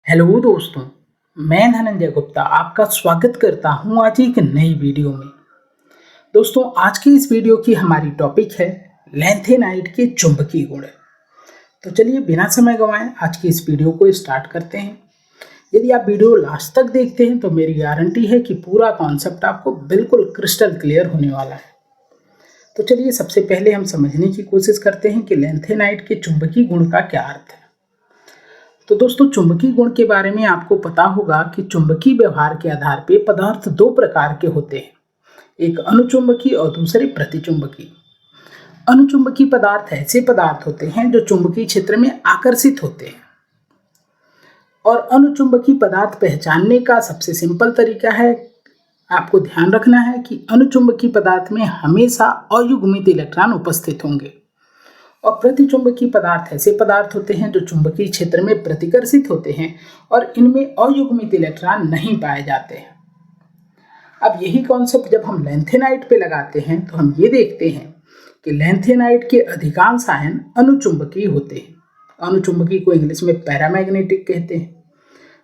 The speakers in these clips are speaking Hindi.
हेलो दोस्तों, मैं धनंजय गुप्ता आपका स्वागत करता हूं आज एक नई वीडियो में। दोस्तों, आज की इस वीडियो की हमारी टॉपिक है लैंथेनाइट के चुंबकीय गुण। तो चलिए बिना समय गंवाए आज की इस वीडियो को स्टार्ट करते हैं। यदि आप वीडियो लास्ट तक देखते हैं तो मेरी गारंटी है कि पूरा कॉन्सेप्ट आपको बिल्कुल क्रिस्टल क्लियर होने वाला है। तो चलिए सबसे पहले हम समझने की कोशिश करते हैं कि लैंथेनाइट के चुंबकीय गुण का क्या अर्थ है। तो दोस्तों, चुंबकीय गुण के बारे में आपको पता होगा कि चुंबकीय व्यवहार के आधार पर पदार्थ दो प्रकार के होते हैं, एक अनुचुंबकीय और दूसरे प्रतिचुंबकीय। अनुचुंबकीय पदार्थ ऐसे पदार्थ होते हैं जो चुंबकीय क्षेत्र में आकर्षित होते हैं। और अनुचुंबकीय पदार्थ पहचानने का सबसे सिंपल तरीका है, आपको ध्यान रखना है कि अनुचुंबकीय पदार्थ में हमेशा अयुग्मित इलेक्ट्रॉन उपस्थित होंगे और प्रतिचुंबकीय पदार्थ ऐसे पदार्थ होते हैं जो चुंबकीय क्षेत्र में प्रतिकर्षित होते हैं और इनमें अयुग्मित इलेक्ट्रॉन नहीं पाए जाते हैं। अब यही कॉन्सेप्ट जब हम लैंथेनाइट पे लगाते हैं तो हम ये देखते हैं कि लैंथेनाइट के अधिकांश आयन अनुचुंबकीय होते हैं। अनुचुंबकीय को इंग्लिश में पैरामैग्नेटिक कहते हैं।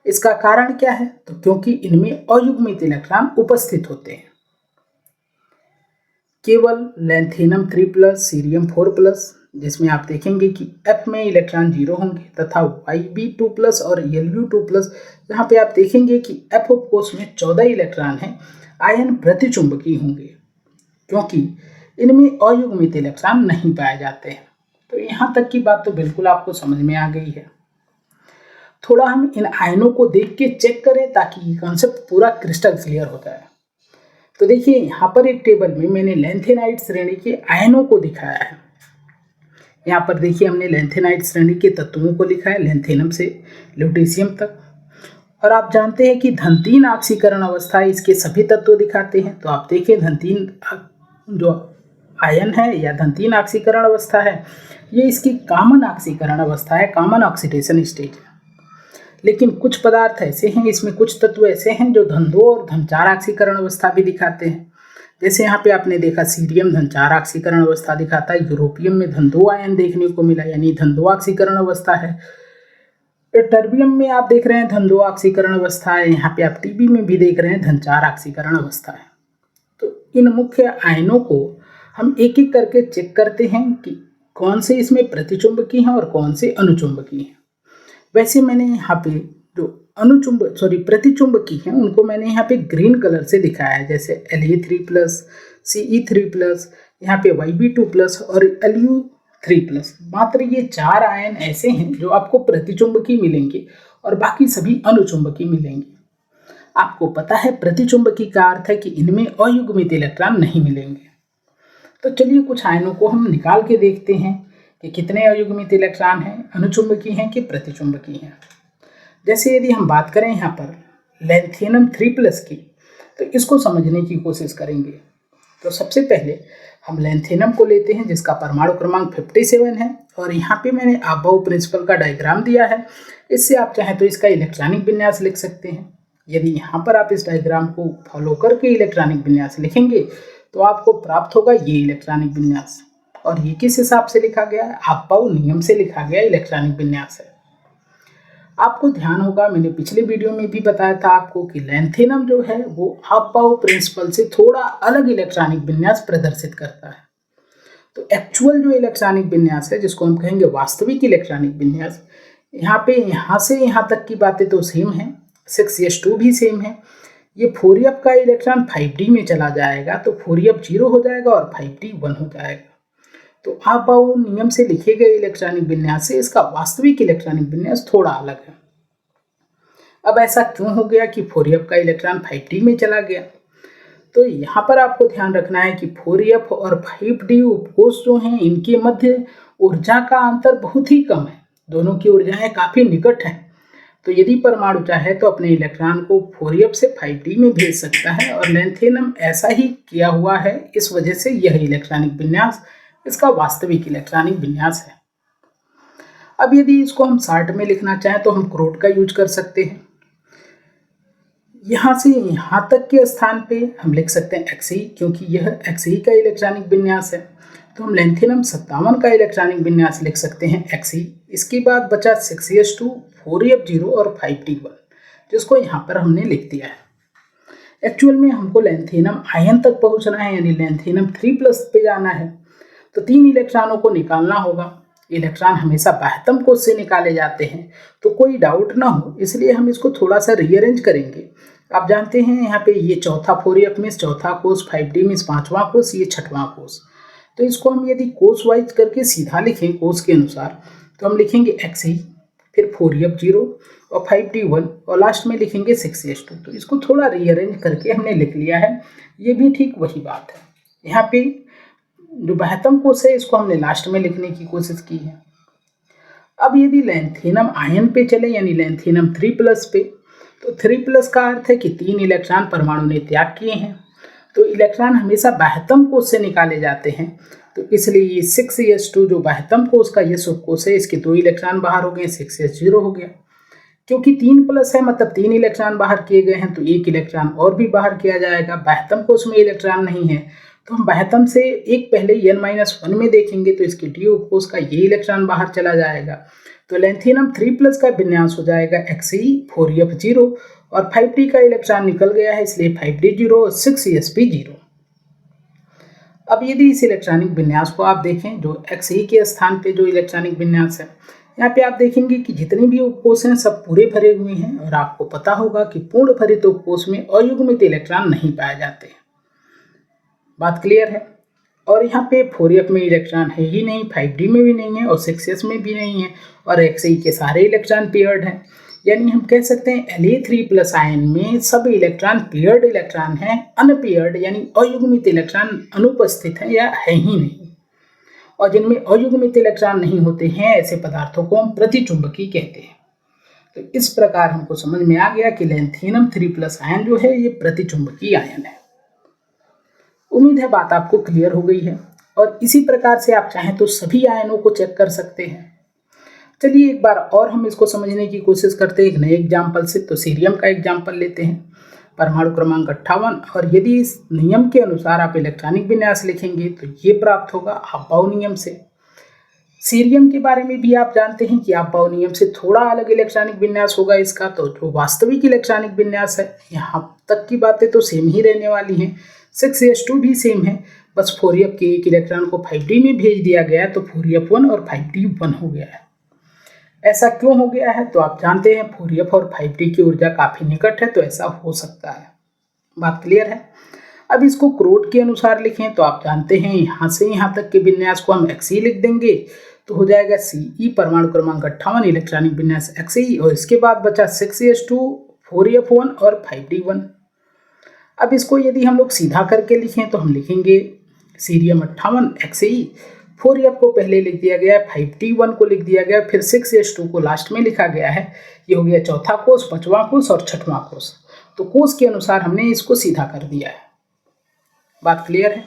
इसका कारण क्या है? तो क्योंकि इनमें अयुग्मित इलेक्ट्रॉन उपस्थित होते हैं। केवल लैंथेनम 3+, सीरियम 4+, जिसमें आप देखेंगे कि F में इलेक्ट्रॉन 0 होंगे, तथा Yb2+ और Lu2+, जहाँ पे आप देखेंगे कि F कोष में 14 इलेक्ट्रॉन हैं, आयन प्रतिचुंबकीय होंगे क्योंकि इनमें अयुग्मित इलेक्ट्रॉन नहीं पाए जाते हैं। तो यहाँ तक की बात तो बिल्कुल आपको समझ में आ गई है। थोड़ा हम इन आयनों को देख के चेक करें ताकि ये कॉन्सेप्ट पूरा क्रिस्टल क्लियर हो जाए। तो देखिए, यहाँ पर एक टेबल में मैंने लैंथेनाइट श्रेणी के आयनों को दिखाया है। यहाँ पर देखिए हमने लैंथेनाइट श्रेणी के तत्वों को लिखा है, लैंथेनम से ल्यूटेशियम तक। और आप जानते हैं कि धन 3 ऑक्सीकरण अवस्था इसके सभी तत्व दिखाते हैं। तो आप देखिए धन 3 जो आयन है या धन 3 ऑक्सीकरण अवस्था है, ये इसकी कॉमन ऑक्सीकरण अवस्था है, कॉमन ऑक्सीडेशन स्टेज है। लेकिन कुछ पदार्थ ऐसे हैं, इसमें कुछ तत्व ऐसे हैं जो धन 2 और धन 4 ऑक्सीकरण अवस्था भी दिखाते हैं। जैसे यहाँ पे आपने देखा सीरियम धन 4 ऑक्सीकरण अवस्था दिखाता है, यूरोपियम में धन 2 आयन देखने को मिला यानी धन 2 ऑक्सीकरण अवस्था है। टर्बियम में आप देख रहे हैं धन 2 ऑक्सीकरण अवस्था है। यहाँ पे आप टीबी में भी देख रहे हैं धन 4 ऑक्सीकरण अवस्था है। तो इन मुख्य आयनों को हम एक एक करके चेक करते हैं कि कौन से इसमें प्रतिचुंबकीय हैं और कौन से अनुचुंबकीय हैं। वैसे मैंने यहाँ पे जो प्रतिचुंबकीय हैं उनको मैंने यहाँ पे ग्रीन कलर से दिखाया है, जैसे La3+, Ce3+, यहाँ पे Yb2+ और Lu3+। मात्र ये 4 आयन ऐसे हैं जो आपको प्रतिचुंबकीय मिलेंगे और बाकी सभी अनुचुंबकीय मिलेंगे। आपको पता है प्रतिचुंबकीय का अर्थ है कि इनमें अयुग्मित इलेक्ट्रॉन नहीं मिलेंगे। तो चलिए कुछ आयनों को हम निकाल के देखते हैं कि कितने अयुग्मित इलेक्ट्रॉन हैं, अनुचुंबकीय हैं कि प्रतिचुंबकीय हैं। जैसे यदि हम बात करें यहाँ पर लैंथेनम 3+ की, तो इसको समझने की कोशिश करेंगे। तो सबसे पहले हम लैंथेनम को लेते हैं जिसका परमाणु क्रमांक 57 है और यहाँ पे मैंने अबाउ प्रिंसिपल का डायग्राम दिया है। इससे आप चाहें तो इसका इलेक्ट्रॉनिक विन्यास लिख सकते हैं। यदि यहाँ पर आप इस डायग्राम को फॉलो करके इलेक्ट्रॉनिक विन्यास लिखेंगे तो आपको प्राप्त होगा ये इलेक्ट्रॉनिक विन्यास। और ये किस हिसाब से लिखा गया है? अबाउ नियम से लिखा गया इलेक्ट्रॉनिक विन्यास है। आपको ध्यान होगा, मैंने पिछले वीडियो में भी बताया था आपको कि लैंथेनम जो है वो अबाउ प्रिंसिपल से थोड़ा अलग इलेक्ट्रॉनिक विन्यास प्रदर्शित करता है। तो एक्चुअल जो इलेक्ट्रॉनिक विन्यास है, जिसको हम कहेंगे वास्तविक इलेक्ट्रॉनिक विन्यास, यहाँ पे यहाँ से यहाँ तक की बातें तो सेम है, 6s2 भी सेम है। ये 4f का इलेक्ट्रॉन 5d में चला जाएगा तो 4f 0 हो जाएगा और 5d 1 हो जाएगा। तो अबाउ नियम से लिखे गए इलेक्ट्रॉनिक विन्यास से इसका वास्तविक इलेक्ट्रॉनिक विन्यास थोड़ा अलग है। अब ऐसा क्यों हो गया कि 4f का इलेक्ट्रॉन 5d में चला गया? तो यहाँ पर आपको ध्यान रखना है कि 4f और 5d उपकोष जो हैं इनके मध्य ऊर्जा का अंतर बहुत ही कम है, दोनों की ऊर्जाएं काफी निकट हैं। तो यदि परमाणु चाहे तो अपने इलेक्ट्रॉन को 4f से 5d में भेज सकता है और लैंथेनम ऐसा ही किया हुआ है। इस वजह से यह इलेक्ट्रॉनिक विन्यास इसका वास्तविक इलेक्ट्रॉनिक विन्यास है। अब यदि इसको हम शॉर्ट में लिखना चाहें तो हम क्रोड का यूज कर सकते हैं। यहाँ से यहाँ तक के स्थान पे हम लिख सकते हैं Xe, क्योंकि यह Xe का इलेक्ट्रॉनिक विन्यास है। तो हम लैंथेनम 57 का इलेक्ट्रॉनिक विन्यास लिख सकते हैं Xe। इसके बाद बचा 6s2 4F0 और 5D1, जिसको यहाँ पर हमने लिख दिया है। एक्चुअल में हमको लैंथेनम आयन तक पहुँचना है, यानी लैंथेनम 3+ पे जाना है, तो 3 इलेक्ट्रॉनों को निकालना होगा। इलेक्ट्रॉन हमेशा बाह्यतम कोश से निकाले जाते हैं, तो कोई डाउट ना हो इसलिए हम इसको थोड़ा सा रीअरेंज करेंगे। आप जानते हैं यहाँ पे ये चौथा 4F में चौथा कोश, 5D में 5वां कोश, ये 6वां कोश। तो इसको हम यदि कोश वाइज करके सीधा लिखें कोश के अनुसार, तो हम लिखेंगे Xe, फिर 4F0 और 5D1 और लास्ट में लिखेंगे 6s2। तो इसको थोड़ा रीअरेंज करके हमने लिख लिया है, ये भी ठीक वही बात है। यहाँ पे जो बाह्यतम कोश है इसको हमने लास्ट में लिखने की कोशिश की है। अब यदि लैंथेनम आयन पे चले, यानी लैंथेनम 3+ पे, तो 3+ का अर्थ है कि 3 इलेक्ट्रॉन परमाणु ने त्याग किए हैं, तो इलेक्ट्रॉन हमेशा बाह्यतम कोश से निकाले जाते हैं। तो इसलिए ये 6s2 जो बाह्यतम कोश का ये शुभकोश है, इसके 2 इलेक्ट्रॉन बाहर हो गए, 6s0 हो गया। क्योंकि 3+ है मतलब 3 इलेक्ट्रॉन बाहर किए गए हैं, तो 1 इलेक्ट्रॉन और भी बाहर किया जाएगा। बाह्यतम कोश में इलेक्ट्रॉन नहीं है, तो हम बाह्यतम से एक पहले n-1 में देखेंगे, तो इसके d उपकोश का ये इलेक्ट्रॉन बाहर चला जाएगा। तो लैंथेनम 3+ का विन्यास हो जाएगा Xe 4F0 और 5D का इलेक्ट्रॉन निकल गया है, इसलिए 5D0 और 6sp0। अब यदि इस इलेक्ट्रॉनिक विन्यास को आप देखें, जो Xe के स्थान पे जो इलेक्ट्रॉनिक विन्यास है, यहाँ पे आप देखेंगे कि जितने भी उपकोश हैं सब पूरे भरे हुए हैं, और आपको पता होगा कि पूर्ण भरित उपकोश में अयुग्मित इलेक्ट्रॉन नहीं पाए जाते। बात क्लियर है। और यहाँ पे 4F में इलेक्ट्रॉन है ही नहीं, 5D में भी नहीं है और 6s में भी नहीं है, और Xe के सारे इलेक्ट्रॉन पेयर्ड हैं। यानी हम कह सकते हैं La3+ आयन में सब इलेक्ट्रॉन पेयर्ड इलेक्ट्रॉन हैं, अनपेयर्ड यानी अयुग्मित इलेक्ट्रॉन अनुपस्थित हैं या है ही नहीं। और जिनमें अयुग्मित इलेक्ट्रॉन नहीं होते हैं ऐसे पदार्थों को हम प्रतिचुंबकीय कहते हैं। तो इस प्रकार हमको समझ में आ गया कि लैंथेनम 3+ आयन जो है ये प्रतिचुंबकीय आयन है। उम्मीद है बात आपको क्लियर हो गई है, और इसी प्रकार से आप चाहें तो सभी आयनों को चेक कर सकते हैं। चलिए एक बार और हम इसको समझने की कोशिश करते हैं एक नए एग्जाम्पल से। तो सीरियम का एग्जाम्पल लेते हैं, परमाणु क्रमांक 58, और यदि इस नियम के अनुसार आप इलेक्ट्रॉनिक विन्यास लिखेंगे तो ये प्राप्त होगा अफबाउ नियम से। सीरियम के बारे में भी आप जानते हैं कि अफबाउ नियम से थोड़ा अलग इलेक्ट्रॉनिक विन्यास होगा इसका। तो जो वास्तविक इलेक्ट्रॉनिक विन्यास है, यहाँ तक की बातें तो सेम ही रहने वाली हैं। 6s2 भी सेम है, बस 4F के एक इलेक्ट्रॉन को 5D में भेज दिया गया, तो 4F1 और 5D1 हो गया है। ऐसा क्यों हो गया है? तो आप जानते हैं 4F और 5D की ऊर्जा काफ़ी निकट है, तो ऐसा हो सकता है। बात क्लियर है। अब इसको क्रोट के अनुसार लिखें, तो आप जानते हैं यहाँ से यहाँ तक के विन्यास को हम Xe लिख देंगे, तो हो जाएगा Ce परमाणु क्रमांक 58 इलेक्ट्रॉनिक विन्यास Xe, और इसके बाद बचा 6s2 4F1 और 5D1। अब इसको यदि हम लोग सीधा करके लिखें तो हम लिखेंगे सीरियम 58 Xe, 4F को पहले लिख दिया गया है, 5D1 को लिख दिया गया, फिर 6s2 को लास्ट में लिखा गया है। ये हो गया चौथा कोष, 5वां कोष और 6वां कोष। तो कोष के अनुसार हमने इसको सीधा कर दिया है। बात क्लियर है।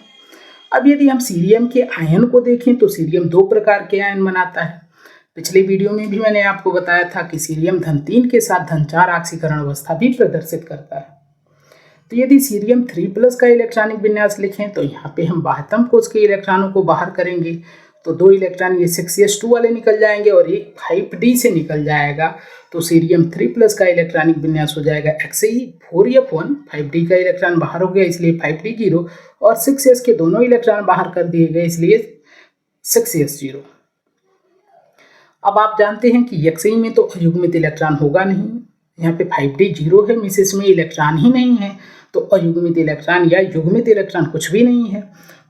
अब यदि हम सीरियम के आयन को देखें तो सीरियम 2 प्रकार के आयन बनाता है। पिछले वीडियो में भी मैंने आपको बताया था कि सीरियम धन 3 के साथ धन 4 ऑक्सीकरण अवस्था भी प्रदर्शित करता है। तो यदि सीरियम 3+ का इलेक्ट्रॉनिक विन्यास लिखें तो यहाँ पे हम बाह्यतम कोष के इलेक्ट्रॉनों को बाहर करेंगे, तो 2 इलेक्ट्रॉन ये 6s2 वाले निकल जाएंगे और एक 5D से निकल जाएगा। तो सीरियम 3+ का इलेक्ट्रॉनिक विन्यास हो जाएगा Xe 4F1, 5D का इलेक्ट्रॉन बाहर हो गया इसलिए 5D0, और 6s के दोनों इलेक्ट्रॉन बाहर कर दिए गए इसलिए 6s0। अब आप जानते हैं कि Xe में तो अयुग्मित इलेक्ट्रॉन होगा नहीं, यहाँ पे 5D0 है, मिसेस में इलेक्ट्रॉन ही नहीं है, तो अयुग्मित इलेक्ट्रॉन या युग्मित इलेक्ट्रॉन कुछ भी नहीं है।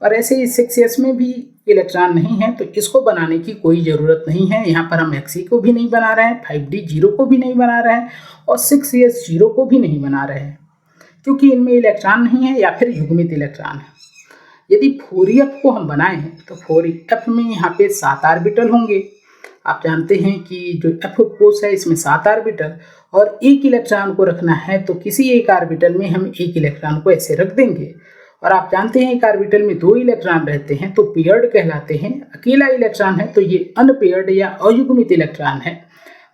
और ऐसे ही 6s में भी इलेक्ट्रॉन नहीं है, तो इसको बनाने की कोई ज़रूरत नहीं है। यहाँ पर हम Xe को भी नहीं बना रहे हैं, 5D0 को भी नहीं बना रहे हैं और 6s0 को भी नहीं बना रहे हैं, क्योंकि इनमें इलेक्ट्रॉन नहीं है या फिर युग्मित इलेक्ट्रॉन है। यदि 4F को हम बनाएं तो 4F में यहाँ पे 7 ऑर्बिटल होंगे। आप जानते हैं कि जो F कोष है इसमें 7 ऑर्बिटल और एक इलेक्ट्रॉन को रखना है, तो किसी एक ऑर्बिटल में हम एक इलेक्ट्रॉन को ऐसे रख देंगे। और आप जानते हैं एक ऑर्बिटल में 2 इलेक्ट्रॉन रहते हैं तो पेयर्ड कहलाते हैं। अकेला इलेक्ट्रॉन है तो ये अनपेयर्ड या अयुग्मित इलेक्ट्रॉन है।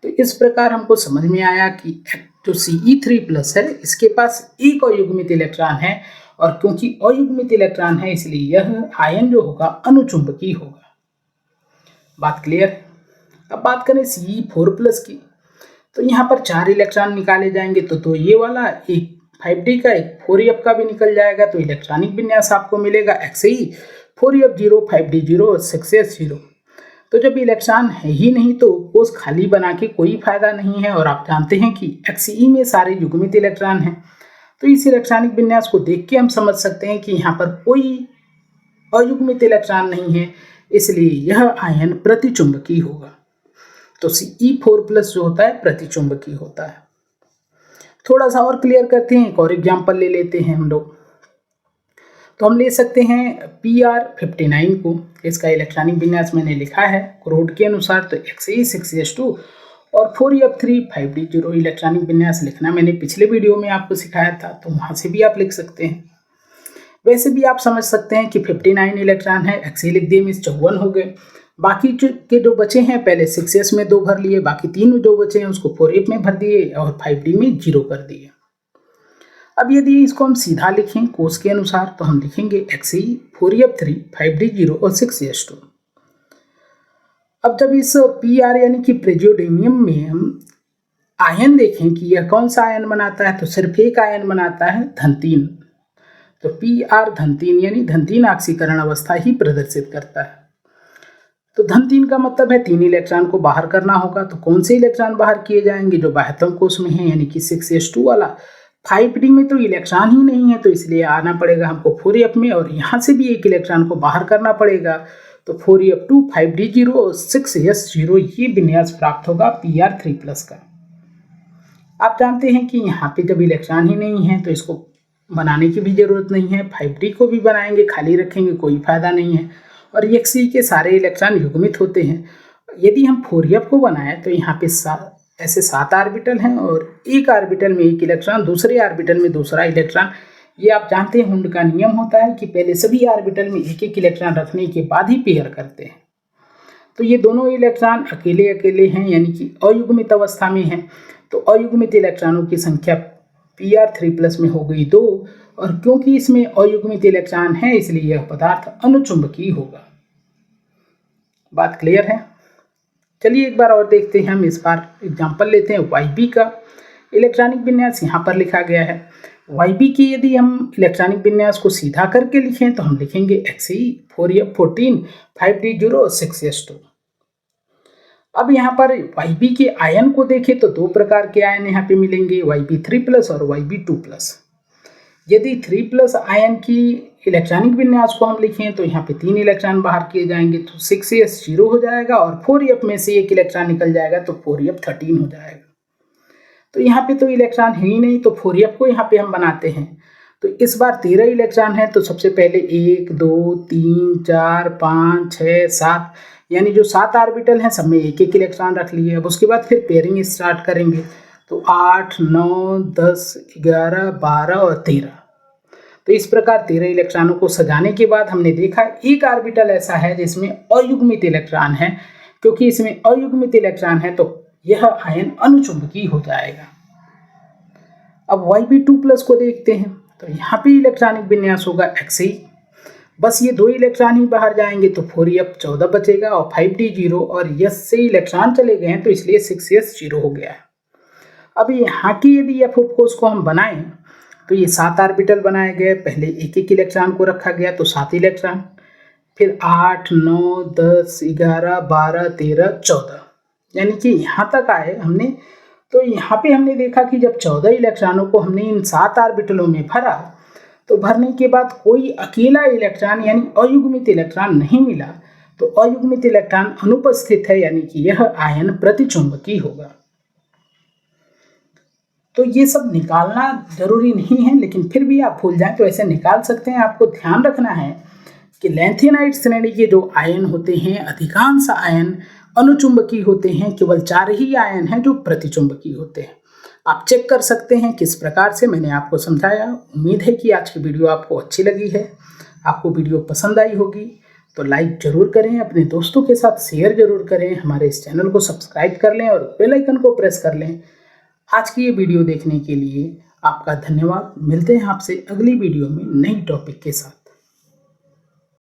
तो इस प्रकार हमको समझ में आया कि जो Ce3+ है इसके पास एक अयुग्मित इलेक्ट्रॉन है, और क्योंकि अयुग्मित इलेक्ट्रॉन है इसलिए यह आयन जो होगा अनुचुंबकीय होगा। बात क्लियर है। अब बात करें Ce4+ की, तो यहाँ पर 4 इलेक्ट्रॉन निकाले जाएंगे तो ये वाला एक 5d का एक 4f का भी निकल जाएगा। तो इलेक्ट्रॉनिक विन्यास आपको मिलेगा XE 4f0 5d0 और 6s0। तो जब इलेक्ट्रॉन है ही नहीं तो कोष खाली बना के कोई फायदा नहीं है। और आप जानते हैं कि XE में सारे युग्मित इलेक्ट्रॉन हैं। तो इस इलेक्ट्रॉनिक विन्यास को देख के हम समझ सकते हैं कि यहाँ पर कोई अयुग्मित इलेक्ट्रॉन नहीं है, इसलिए यह आयन प्रतिचुंबकीय होगा। तो Ce4+ जो होता है प्रतिचुंबकीय होता है। थोड़ा सा और क्लियर करते हैं, एक और एग्जाम्पल ले लेते हैं हम लोग। तो हम ले सकते हैं Pr59 को। इसका इलेक्ट्रॉनिक विन्यास मैंने लिखा है क्रोड के अनुसार, तो Xe 6s2 और 4f3 5d0 इलेक्ट्रॉनिक विन्यास लिखना मैंने पिछले वीडियो में आपको सिखाया था, तो वहाँ से भी आप लिख सकते हैं। वैसे भी आप समझ सकते हैं कि 59 इलेक्ट्रॉन है, Xe लिख दिए, मीन्स 54 हो गए। बाकी के जो बचे हैं पहले 6s में 2 भर लिए, बाकी 3 जो बचे हैं उसको 4f में भर दिए और 5d में 0 कर दिए। अब यदि इसको हम सीधा लिखें कोष के अनुसार तो हम लिखेंगे Xe 4f3 5d0 और 6s2। अब जब इस Pr यानी कि प्रेजियोडियम में हम आयन देखें कि यह कौन सा आयन बनाता है, तो सिर्फ एक आयन बनाता है, धन 3। तो Pr धन 3 यानी धन 3 ऑक्सीकरण अवस्था ही प्रदर्शित करता है। तो धन 3 का मतलब है 3 इलेक्ट्रॉन को बाहर करना होगा। तो कौन से इलेक्ट्रॉन बाहर किए जाएंगे, जो बाह्यतम कोष में है, यानी कि 6s2 वाला। 5d में तो इलेक्ट्रॉन ही नहीं है, तो इसलिए आना पड़ेगा हमको 4f में, और यहाँ से भी एक इलेक्ट्रॉन को बाहर करना पड़ेगा। तो 4f2 5d0 और 6s0 ये विन्यास प्राप्त होगा Pr3+ का। आप जानते हैं कि यहाँ पे जब इलेक्ट्रॉन ही नहीं है तो इसको बनाने की भी जरूरत नहीं है। 5d को भी बनाएंगे, खाली रखेंगे, कोई फायदा नहीं है। और Xe के सारे इलेक्ट्रॉन युग्मित होते हैं। यदि हम 4f को बनाएं तो यहाँ पे ऐसे 7 ऑर्बिटल हैं और एक ऑर्बिटल में एक इलेक्ट्रॉन, दूसरे ऑर्बिटल में दूसरा इलेक्ट्रॉन। ये आप जानते हैं हुंड का नियम होता है कि पहले सभी ऑर्बिटल में एक एक इलेक्ट्रॉन रखने के बाद ही पेयर करते हैं। तो ये दोनों इलेक्ट्रॉन अकेले अकेले हैं, यानी कि अयुग्मित अवस्था में हैं। तो अयुग्मित इलेक्ट्रॉनों की संख्या Pr3+ में हो गई 2, और क्योंकि इसमें अयुग्मित इलेक्ट्रॉन है इसलिए यह पदार्थ अनुचुंबकीय होगा। बात क्लियर है? चलिए एक बार और देखते हैं। हम इस बार एग्जाम्पल लेते हैं Yb का। इलेक्ट्रॉनिक विन्यास यहाँ पर लिखा गया है। Yb की यदि हम इलेक्ट्रॉनिक विन्यास को सीधा करके लिखें तो हम लिखेंगे Xe 4f14 5d0 और 6s2। अब यहाँ पर Yb के आयन को देखें तो 2 प्रकार के आयन यहाँ पे मिलेंगे, Yb3+ और Yb2+। यदि 3+ आयन की इलेक्ट्रॉनिक विन्यास को हम लिखें तो यहाँ पे 3 इलेक्ट्रॉन बाहर किए जाएंगे, तो 6s0 हो जाएगा, और 4f में से एक इलेक्ट्रॉन निकल जाएगा तो 4f13 हो जाएगा। तो यहाँ पे तो इलेक्ट्रॉन है ही नहीं, तो 4f को यहाँ पे हम बनाते हैं। तो इस बार 13 इलेक्ट्रॉन है, तो सबसे पहले 1 2 3 4 5 6 7 यानी जो 7 ऑर्बिटल हैं सब में एक एक इलेक्ट्रॉन रख लिए। अब उसके बाद फिर पेयरिंग स्टार्ट करेंगे, तो 8 9 10 11 12 और 13। तो इस प्रकार 13 इलेक्ट्रॉनों को सजाने के बाद हमने देखा एक ऑर्बिटल ऐसा है जिसमें अयुग्मित इलेक्ट्रॉन है। क्योंकि इसमें अयुग्मित इलेक्ट्रॉन है तो यह आयन अनुचुंबकीय हो जाएगा। अब Yb2+ को देखते हैं, तो यहाँ पे इलेक्ट्रॉनिक विन्यास होगा Xe। बस ये 2 इलेक्ट्रॉन ही बाहर जाएंगे तो 4f14 बचेगा, और 5d0 और s से इलेक्ट्रॉन चले गए हैं तो इसलिए 6s0 हो गया है। अब यहाँ की यदि f कोष को हम बनाएं तो ये 7 ऑर्बिटल बनाए गए। पहले एक एक इलेक्ट्रॉन को रखा गया तो 7 इलेक्ट्रॉन, फिर 8 9 10 11 12 13 14, यानी कि यहाँ तक आए हमने। तो यहाँ पे हमने देखा कि जब 14 इलेक्ट्रॉनों को हमने इन 7 ऑर्बिटलों में भरा तो भरने के बाद कोई अकेला इलेक्ट्रॉन यानी अयुग्मित इलेक्ट्रॉन नहीं मिला, तो अयुग्मित इलेक्ट्रॉन अनुपस्थित है, यानी कि यह आयन प्रतिचुंबकीय होगा। तो ये सब निकालना जरूरी नहीं है, लेकिन फिर भी आप भूल जाएं तो ऐसे निकाल सकते हैं। आपको ध्यान रखना है कि लैंथेनाइड श्रेणी के जो आयन होते हैं अधिकांश आयन अनुचुंबकीय होते हैं, केवल 4 ही आयन हैं जो प्रतिचुंबकीय होते हैं। आप चेक कर सकते हैं किस प्रकार से मैंने आपको समझाया। उम्मीद है कि आज की वीडियो आपको अच्छी लगी है, आपको वीडियो पसंद आई होगी। तो लाइक जरूर करें, अपने दोस्तों के साथ शेयर जरूर करें, हमारे इस चैनल को सब्सक्राइब कर लें और बेल आइकन को प्रेस कर लें। आज की ये वीडियो देखने के लिए आपका धन्यवाद। मिलते हैं आपसे अगली वीडियो में नई टॉपिक के साथ।